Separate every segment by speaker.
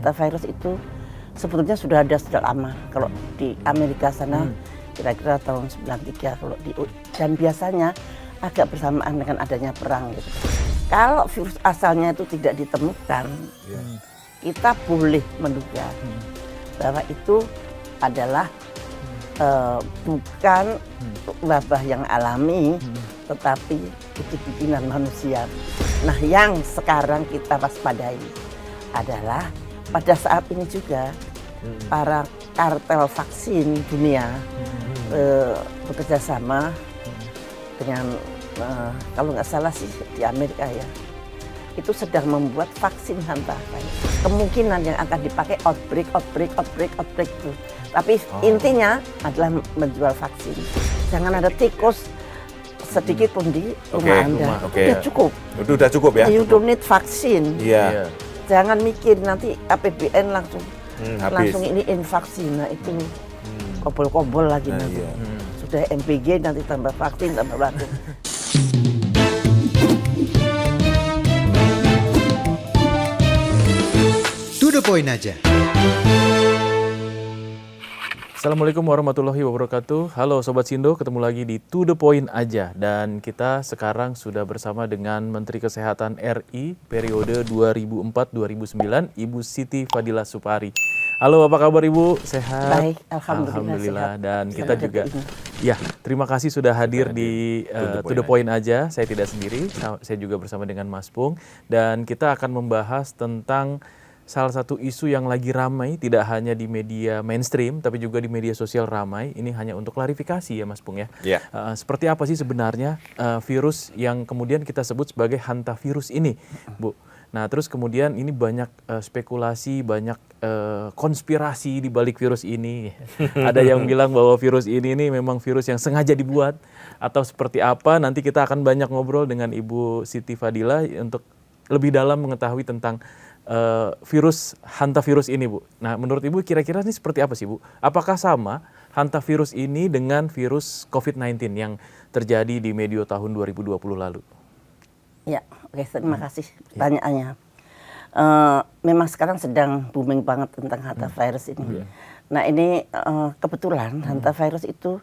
Speaker 1: hantavirus itu sebetulnya sudah ada sejak lama. Kalau di Amerika sana kira-kira tahun 93 kalau dan biasanya agak bersamaan dengan adanya perang gitu. Kalau virus asalnya itu tidak ditemukan, kita boleh menduga bahwa itu adalah bukan wabah yang alami, tetapi itu bikinan manusia. Nah, yang sekarang kita waspadai adalah pada saat ini juga para kartel vaksin dunia bekerja sama dengan kalau nggak salah sih di Amerika ya, itu sedang membuat vaksin hantavirus. Kemungkinan yang akan dipakai outbreak itu. Tapi intinya adalah menjual vaksin. Jangan ada tikus sedikit pun di rumah Anda. Udah cukup.
Speaker 2: Itu udah cukup ya?
Speaker 1: You don't need vaksin.
Speaker 2: Iya.
Speaker 1: Jangan mikir nanti APBN langsung
Speaker 2: habis.
Speaker 1: iniin vaksin. Nah itu kobol-kobol lagi nanti. Sudah MPG nanti tambah vaksin tambah vaksin.
Speaker 3: To the point aja.
Speaker 4: Assalamualaikum warahmatullahi wabarakatuh. Halo Sobat Sindo, ketemu lagi di To The Point aja. Dan kita sekarang sudah bersama dengan Menteri Kesehatan RI periode 2004-2009, Ibu Siti Fadila Supari. Halo, apa kabar Ibu? Sehat?
Speaker 1: Baik, alhamdulillah.
Speaker 4: Sehat. Dan kita juga, ya terima kasih sudah hadir di To The Point aja. Saya tidak sendiri, saya juga bersama dengan Mas Pung. Dan kita akan membahas tentang salah satu isu yang lagi ramai, tidak hanya di media mainstream, tapi juga di media sosial ramai. Ini hanya untuk klarifikasi ya Mas Pung ya. Seperti apa sih sebenarnya virus yang kemudian kita sebut sebagai hantavirus ini, Bu? Nah terus kemudian ini banyak spekulasi, banyak konspirasi di balik virus ini. Ada yang bilang bahwa virus ini memang virus yang sengaja dibuat, atau seperti apa. Nanti kita akan banyak ngobrol dengan Ibu Siti Fadila untuk lebih dalam mengetahui tentang virus hantavirus ini, Bu. Nah, menurut Ibu kira-kira ini seperti apa sih, Bu? Apakah sama hantavirus ini dengan virus COVID-19 yang terjadi di medio tahun 2020 lalu?
Speaker 1: Ya, oke, terima kasih pertanyaannya. Memang sekarang sedang booming banget tentang hantavirus ini. Nah, ini kebetulan hantavirus itu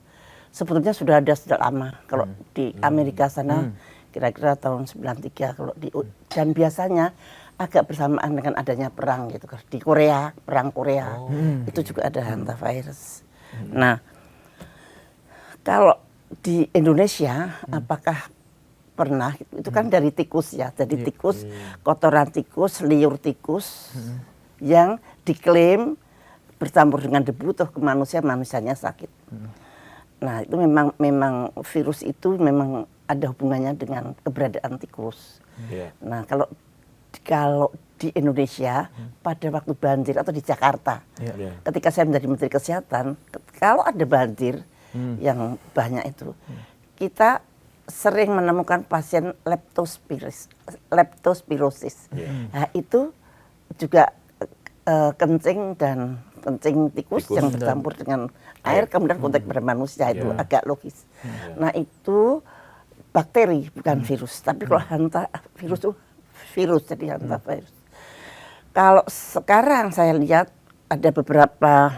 Speaker 1: sebetulnya sudah ada sejak lama. Kalau di Amerika sana kira-kira tahun 93 kalau dan biasanya agak bersamaan dengan adanya perang gitu. Di Korea, perang Korea, itu juga ada hantavirus. Nah, kalau di Indonesia, apakah pernah, itu kan dari tikus ya. Jadi tikus, kotoran tikus, liur tikus, yang diklaim bercampur dengan debu toh ke manusia, manusianya sakit. Nah, itu memang virus itu memang ada hubungannya dengan keberadaan tikus. Nah, kalau di Indonesia pada waktu banjir atau di Jakarta, ketika saya menjadi Menteri Kesehatan, kalau ada banjir yang banyak itu, kita sering menemukan pasien leptospirosis. Nah, itu juga kencing tikus yang bercampur dengan air kemudian kontak pada manusia, itu agak logis. Nah, itu bakteri bukan virus, tapi kalau hantavirus itu virus, jadi hantavirus. Kalau sekarang saya lihat ada beberapa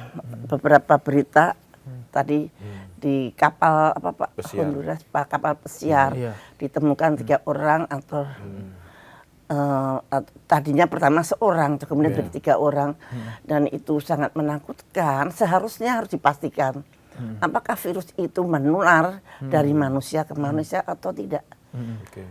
Speaker 1: berita tadi di kapal Honduras, kapal pesiar ditemukan 3 orang atau tadinya pertama seorang, kemudian jadi 3 orang, dan itu sangat menakutkan. Seharusnya harus dipastikan apakah virus itu menular dari manusia ke manusia atau tidak.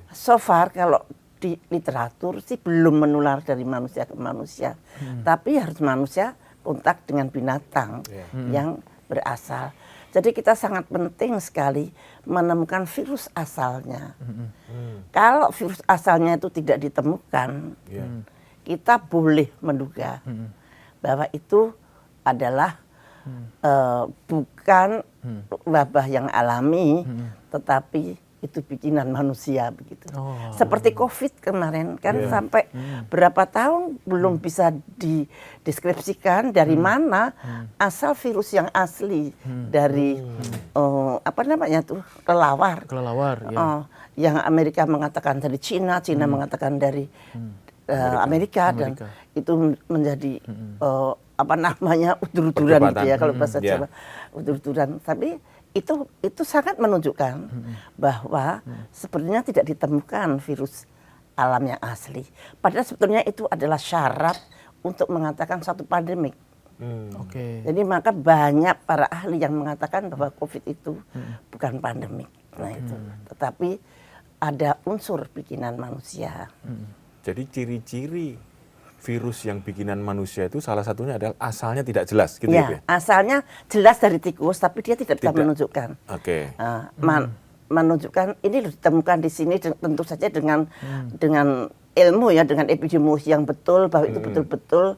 Speaker 1: So far kalau di literatur sih belum menular dari manusia ke manusia, tapi harus manusia kontak dengan binatang yang berasal. Jadi kita sangat penting sekali menemukan virus asalnya. Kalau virus asalnya itu tidak ditemukan, kita boleh menduga bahwa itu adalah bukan wabah yang alami, tetapi itu bikinan manusia begitu. Seperti COVID kemarin kan sampai berapa tahun belum bisa dideskripsikan dari mana asal virus yang asli dari apa namanya tuh kelelawar.
Speaker 4: Kelelawar, ya.
Speaker 1: Yang Amerika mengatakan dari Cina mengatakan dari Amerika dan itu menjadi apa namanya udur-uduran gitu ya kalau bahasa Jawa, udur-uduran. Tapi itu sangat menunjukkan bahwa sebenarnya tidak ditemukan virus alam yang asli. Padahal sebetulnya itu adalah syarat untuk mengatakan satu pandemik. Jadi maka banyak para ahli yang mengatakan bahwa COVID itu bukan pandemik. Nah itu, tetapi ada unsur bikinan manusia.
Speaker 2: Jadi ciri-ciri virus yang bikinan manusia itu salah satunya adalah asalnya tidak jelas, gitu ya?
Speaker 1: Asalnya jelas dari tikus, tapi dia tidak bisa menunjukkan. Menunjukkan ini ditemukan di sini tentu saja dengan ilmu ya, dengan epidemiologi yang betul bahwa itu betul-betul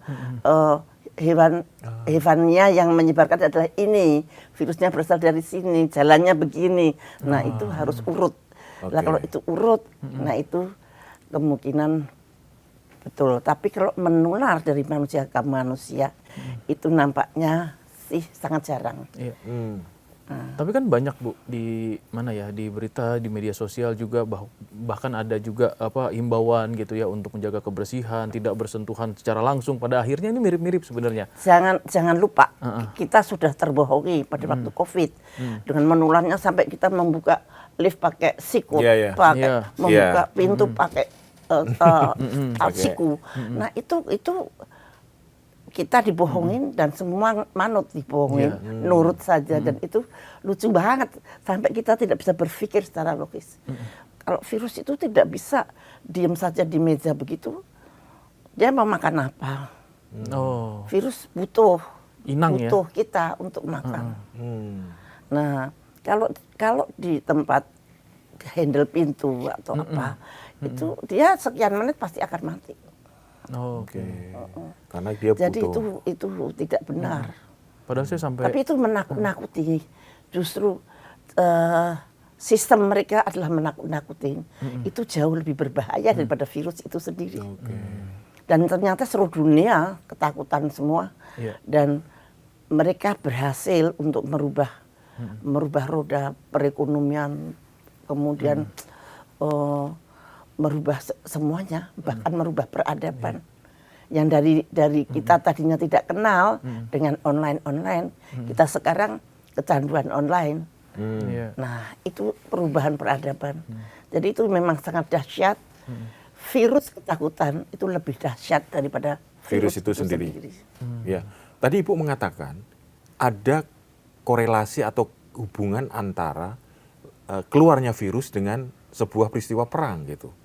Speaker 1: hewannya yang menyebarkan adalah ini, virusnya berasal dari sini, jalannya begini. Nah itu harus urut. Nah kalau itu urut, nah itu kemungkinan betul. Tapi kalau menular dari manusia ke manusia, itu nampaknya sih sangat jarang.
Speaker 4: Iya. Tapi kan banyak Bu di mana ya, di berita, di media sosial juga bahkan ada juga himbauan gitu ya untuk menjaga kebersihan, tidak bersentuhan secara langsung. Pada akhirnya ini mirip-mirip sebenarnya.
Speaker 1: Jangan lupa kita sudah terbohongi pada waktu COVID dengan menularnya sampai kita membuka lift pakai siku, pakai membuka pintu pakai siku. Nah itu kita dibohongin dan semua manut dibohongin, nurut saja dan itu lucu banget sampai kita tidak bisa berpikir secara logis. Kalau virus itu tidak bisa diam saja di meja begitu, dia mau makan apa? Virus butuh kita untuk makan. Nah kalau di tempat handle pintu atau apa itu dia sekian menit pasti akan mati.
Speaker 2: Karena dia butuh.
Speaker 1: Jadi itu tidak benar.
Speaker 4: Padahal saya sampai.
Speaker 1: Tapi itu menakut-nakuti. Justru sistem mereka adalah menakut-nakutin. Itu jauh lebih berbahaya daripada virus itu sendiri. Dan ternyata seluruh dunia ketakutan semua. Dan mereka berhasil untuk merubah roda perekonomian, kemudian merubah semuanya, bahkan merubah peradaban. Yang dari kita tadinya tidak kenal dengan online, kita sekarang kecanduan online. Nah, itu perubahan peradaban. Jadi itu memang sangat dahsyat. Virus ketakutan itu lebih dahsyat daripada
Speaker 2: virus itu sendiri. Ya. Tadi Ibu mengatakan ada korelasi atau hubungan antara keluarnya virus dengan sebuah peristiwa perang gitu.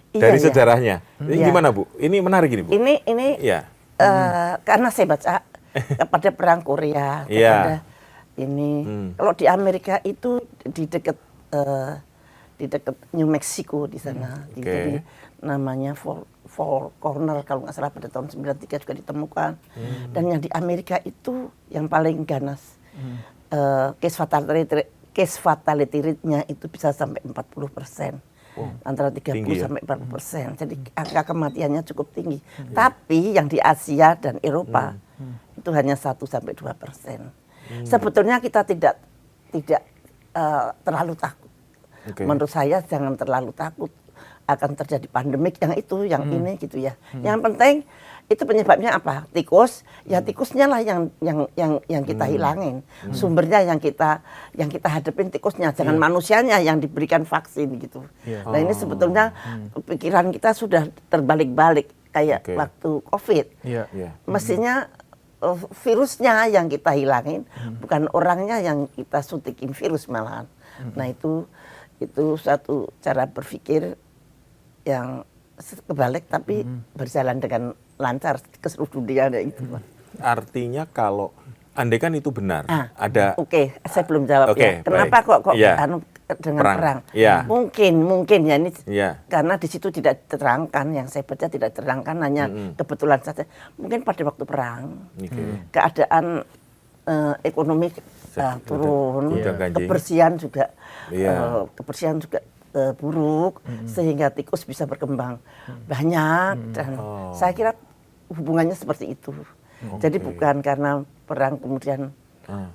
Speaker 2: Dari sejarahnya. Ini gimana Bu? Ini menarik ini Bu.
Speaker 1: Ini karena saya baca kepada perang Korea, kepada ini. Kalau di Amerika itu di dekat New Mexico di sana. Jadi namanya Four Corner kalau nggak salah pada tahun 93 juga ditemukan. Dan yang di Amerika itu yang paling ganas. Case fatality rate-nya itu bisa sampai 40%. Antara 30 sampai 40%. Jadi angka kematiannya cukup tinggi. Tapi yang di Asia dan Eropa itu hanya 1 sampai 2%. Sebetulnya kita tidak terlalu takut. Menurut saya jangan terlalu takut akan terjadi pandemik yang ini gitu ya. Yang penting itu penyebabnya apa? Tikus, ya tikusnya lah yang kita hilangin. Sumbernya yang kita hadapin tikusnya, jangan manusianya yang diberikan vaksin gitu. Nah ini sebetulnya pikiran kita sudah terbalik-balik kayak waktu COVID. Mestinya virusnya yang kita hilangin, bukan orangnya yang kita suntikin virus malahan. Nah itu satu cara berpikir yang kebalik tapi berjalan dengan lancar ke seluruh dunia itu.
Speaker 2: Artinya kalau andai kan itu benar, ada.
Speaker 1: Saya belum jawab ya. Kenapa kok dengan perang? Mungkin ya ini karena di situ tidak diterangkan, yang saya baca tidak diterangkan, hanya kebetulan saja. Mungkin pada waktu perang keadaan ekonomi turun, kebersihan juga buruk sehingga tikus bisa berkembang banyak dan saya kira hubungannya seperti itu. Jadi bukan karena perang kemudian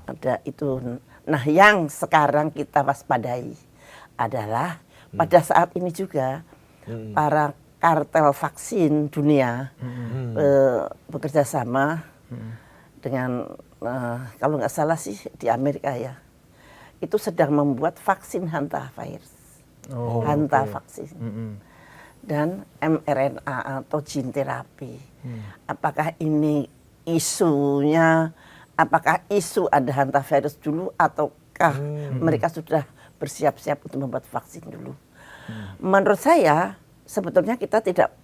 Speaker 1: ada itu. Nah, yang sekarang kita waspadai adalah pada saat ini juga para kartel vaksin dunia bekerja sama dengan kalau nggak salah sih di Amerika ya, itu sedang membuat vaksin hantavirus, vaksin dan mRNA atau gene terapi. Apakah ini isunya, apakah isu ada hantavirus dulu ataukah mereka sudah bersiap-siap untuk membuat vaksin dulu? Menurut saya sebetulnya kita tidak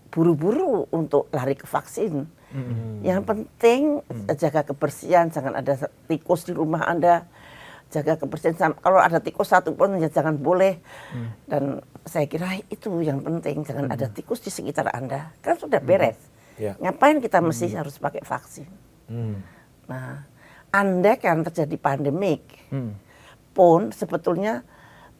Speaker 1: buru-buru untuk lari ke vaksin. Yang penting jaga kebersihan, jangan ada tikus di rumah Anda. Jaga kebersihan, kalau ada tikus satu pun ya jangan boleh. Dan saya kira itu yang penting, jangan ada tikus di sekitar Anda. Kan sudah beres. Ngapain kita mesti harus pakai vaksin? Nah, andai kan terjadi pandemik pun sebetulnya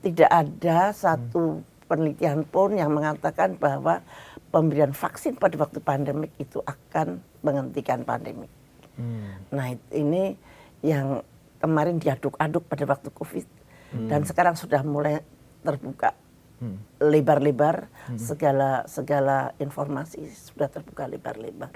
Speaker 1: tidak ada satu penelitian pun yang mengatakan bahwa pemberian vaksin pada waktu pandemik itu akan menghentikan pandemik. Nah, ini yang kemarin diaduk-aduk pada waktu COVID dan sekarang sudah mulai terbuka lebar-lebar, segala informasi sudah terbuka lebar-lebar.